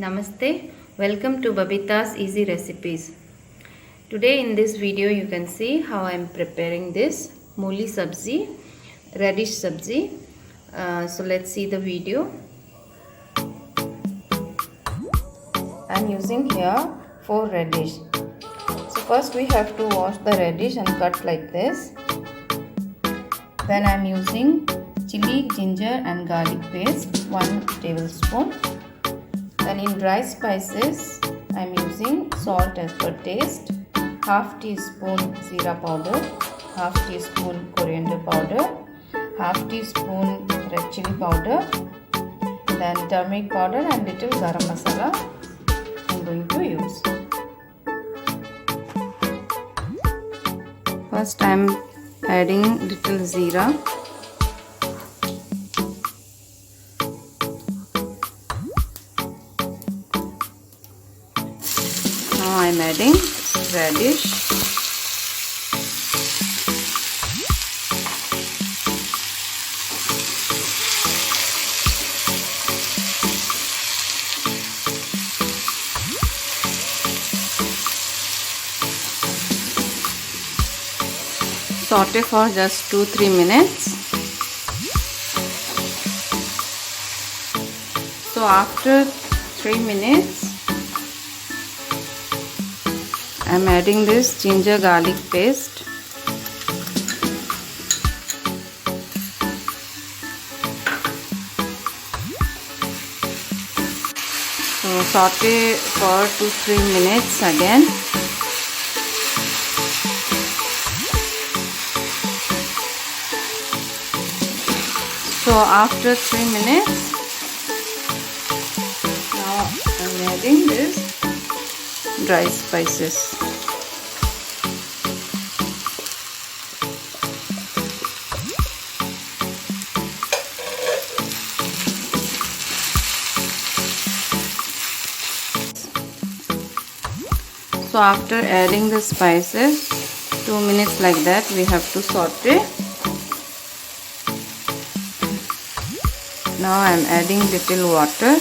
Namaste, welcome to Babita's Easy Recipes. Today in this video you can see how I am preparing this Mooli sabji, radish sabji. So let's see the video. I am using here 4 radish. So first we have to wash the radish and cut like this. Then I am using chili, ginger and garlic paste 1 tablespoon. Then in dry spices, I am using salt as per taste, half teaspoon jeera powder, half teaspoon coriander powder, half teaspoon red chili powder, then turmeric powder and little garam masala I am going to use. First I am adding little jeera. Now I am adding radish. Saute for just 2-3 minutes. So after 3 minutes I am adding this ginger garlic paste. So saute for 2-3 minutes again. So after 3 minutes, now I am adding this dry spices. So after adding the spices, 2 minutes like that we have to saute. Now I am adding little water.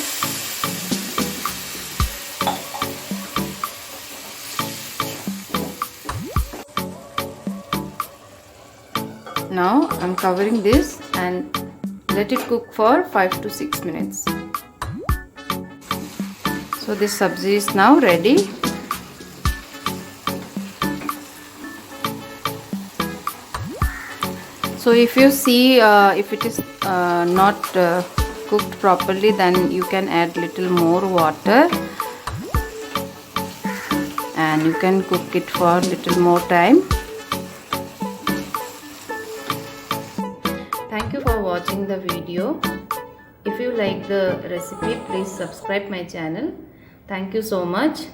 Now I am covering this and let it cook for 5 to 6 minutes. So this sabji is now ready. So if you see if it is not cooked properly, then you can add little more water and you can cook it for little more time. Thank you for watching the video. If you like the recipe, please subscribe my channel. Thank you so much.